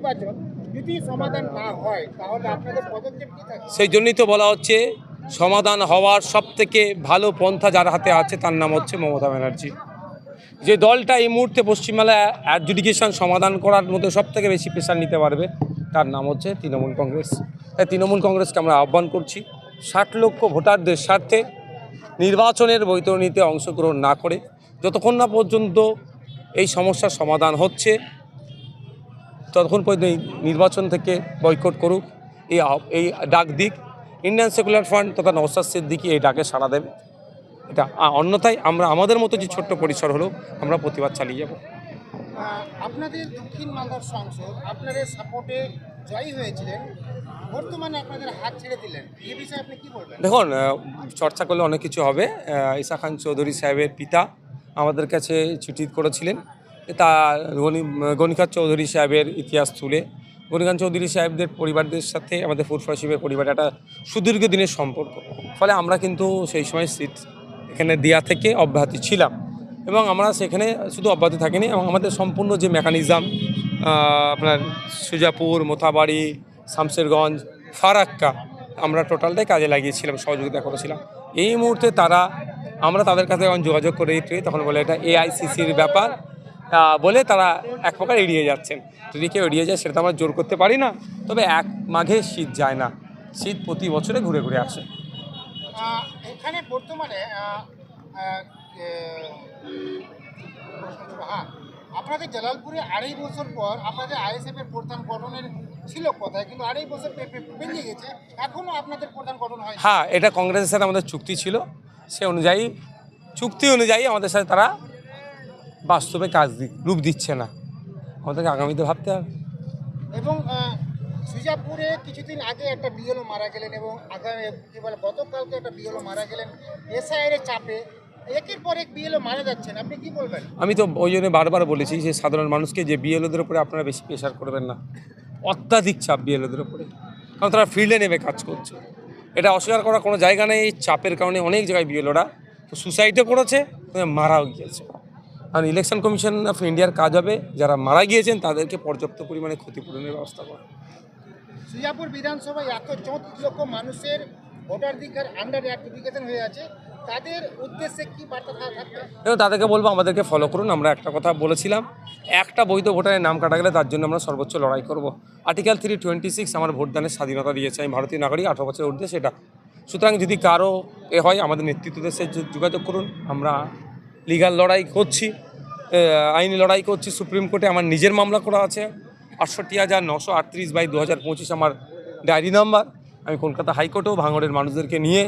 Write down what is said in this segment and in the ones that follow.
নির্বাচন যদি সমাধান না হয় তাহলে আপনাদের পদক্ষেপ কি থাকবে? সেই জন্যই তো বলা হচ্ছে সমাধান হওয়ার সবথেকে ভালো পন্থা যার হাতে আছে তার নাম হচ্ছে মমতা ব্যানার্জি। যে দলটা এই মুহূর্তে পশ্চিমবাংলায় অ্যাডজুডিকেশন সমাধান করার মধ্যে সবথেকে বেশি প্রেশার নিতে পারবে তার নাম হচ্ছে তৃণমূল কংগ্রেস। তাই তৃণমূল কংগ্রেসকে আমরা আহ্বান করছি 60 লক্ষ ভোটারদের স্বার্থে নির্বাচনের বৈতরণীতে অংশগ্রহণ না করে যতক্ষণ না পর্যন্ত এই সমস্যার সমাধান হচ্ছে ততক্ষণ পর্যন্ত এই নির্বাচন থেকে বয়কট করুক, এই ডাক দিক। ইন্ডিয়ান সেকুলার ফ্রন্ট তথা নওশাদ সিদ্দিকী এই ডাকে সাড়া দেবে। এটা অন্যথায় আমরা আমাদের মতো যে ছোট্ট পরিসর হলেও আমরা প্রতিবাদ চালিয়ে যাব। আপনাদের দক্ষিণ মালদার সংসদ আপনাদের সাপোর্টে জয়ী হয়েছিলেন, বর্তমানে আপনাদের হাত ছেড়ে দিলেন, এই বিষয়ে আপনি কি বলবেন? দেখুন, চর্চা করলে অনেক কিছু হবে। ঈসা খান চৌধুরী সাহেবের পিতা আমাদের কাছে চিঠি করেছিলেন তা গণিকার চৌধুরী সাহেবের ইতিহাস তুলে। গণিকান চৌধুরী সাহেবদের পরিবারদের সাথে আমাদের ফুরফুরা শিবের পরিবারের একটা সুদীর্ঘ দিনের সম্পর্ক, ফলে আমরা কিন্তু সেই সময় সিট এখানে দেওয়া থেকে অব্যাহতি ছিলাম এবং আমরা সেখানে শুধু অব্যাহতি থাকিনি এবং আমাদের সম্পূর্ণ যে মেকানিজম আপনার সুজাপুর, মোথাবাড়ি, শামশেরগঞ্জ, ফারাক্কা আমরা টোটালটাই কাজে লাগিয়েছিলাম, সহযোগিতা করেছিলাম। এই মুহূর্তে আমরা তাদের কাছে যখন যোগাযোগ করে তখন বলে এটা এআইসিসির ব্যাপার বলে তারা এক প্রকার এড়িয়ে যাচ্ছেন। যদি কেউ এড়িয়ে যায় সেটা তো আমরা জোর করতে পারি না, তবে এক মাঘে শীত যায় না, শীত প্রতি বছরে ঘুরে ঘুরে আসে। এখানে বর্তমানে আপনাদের জালালপুরে 2.5 বছর পর আপনাদের আইএসএফের প্রধান গঠনের ছিল কথায়, কিন্তু 2.5 বছর বেরিয়ে গেছে, এখনও আপনাদের প্রধান গঠন হয়। হ্যাঁ, এটা কংগ্রেসের সাথে আমাদের চুক্তি ছিল, সে অনুযায়ী চুক্তি অনুযায়ী আমাদের সাথে তারা বাস্তবে রূপ দিচ্ছে না, আমাদেরকে আগামীতে ভাবতে হবে। এবং সুজাপুরে কিছুদিন আগে একটা বিএলও মারা গেলেন এবং গতকালকে একটা বিএলও মারা গেলেন এসআইয়ের চাপে, একের পর এক বিএলও মারা যাচ্ছেন, আপনি কি বলবেন? আমি তো ওই জন্য বারবার বলেছি যে সাধারণ মানুষকে যে বিএলওদের উপরে আপনারা বেশি প্রেশার করবেন না, অত্যাধিক চাপ বিএলওদের উপরে, কারণ তারা ফিল্ডে নেমে কাজ করছে। এটা অস্বীকার করার কোনো জায়গা নেই। চাপের কারণে অনেক জায়গায় বিএলওরা সুসাইডও করেছে, মারাও গিয়েছে। কারণ ইলেকশন কমিশন অফ ইন্ডিয়ার কাজ হবে যারা মারা গিয়েছেন তাদেরকে পর্যাপ্ত পরিমাণে ক্ষতিপূরণের ব্যবস্থা করা। সুজাপুর বিধানসভায় 34 লক্ষ মানুষের ভোটাধিকার আন্ডার অ্যাপ্লিকেশন হয়ে আছে, তাদের উদ্দেশ্যে কি বার্তা থাকবে? এবং তাদেরকে বলবো আমাদেরকে ফলো করুন। আমরা একটা কথা বলেছিলাম, একটা বৈধ ভোটারের নাম কাটা গেলে তার জন্য আমরা সর্বোচ্চ লড়াই করব। আর্টিকেল 326 আমার ভোটদানের স্বাধীনতা দিয়েছে, আমি ভারতীয় নাগরিক, 18 বছরের ঊর্ধ্বে সেটা। সুতরাং যদি কারো হয় আমাদের নেতৃত্বদের সাথে যোগাযোগ করুন। আমরা লিগাল লড়াই করছি, আইনি লড়াই করছি। সুপ্রিম কোর্টে আমার নিজের মামলা করা আছে 68,938/2025 আমার ডায়েরি নাম্বার। আমি কলকাতা হাইকোর্টেও ভাঙড়ের মানুষদেরকে নিয়ে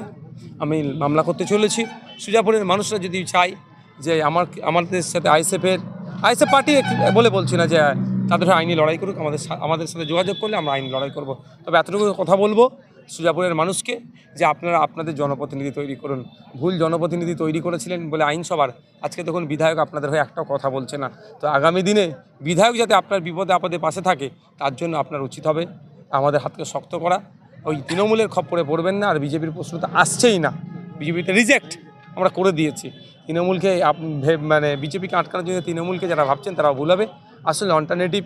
আমি মামলা করতে চলেছি। সুজাপুরের মানুষরা যদি চায় যে আমাদের সাথে আইএসএফ পার্টি বলে বলছি না যে তাদের আইনি লড়াই করুক, আমাদের সাথে যোগাযোগ করলে আমরা আইনি লড়াই করব। তবে এতটুকু কথা বলবো সুজাপুরের মানুষকে যে আপনারা আপনাদের জনপ্রতিনিধি তৈরি করুন। ভুল জনপ্রতিনিধি তৈরি করেছিলেন বলে আইনসভার, আজকে দেখুন বিধায়ক আপনাদের হয়ে একটাও কথা বলছে না। তো আগামী দিনে বিধায়ক যাতে আপনার বিপদে আপদে পাশে থাকে তার জন্য আপনার উচিত হবে আমাদের হাতকে শক্ত করা। ওই তৃণমূলের খপ্পরে পড়বেন না। আর বিজেপির প্রশ্ন তো আসছেই না, বিজেপিতে রিজেক্ট আমরা করে দিয়েছি। তৃণমূলকে বিজেপিকে আটকানোর জন্য তৃণমূলকে যারা ভাবছেন তারা ভুল হবে। আসলে অল্টারনেটিভ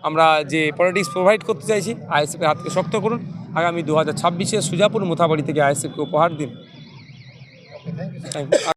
আমরা যে পলিটিক্স প্রোভাইড করতে চাইছি, আইএসএফের হাতকে শক্ত করুন। আগামী 2026-এ সুজাপুর মোথাবাড়ি থেকে আইএসএফকে উপহার দিন। Thank you.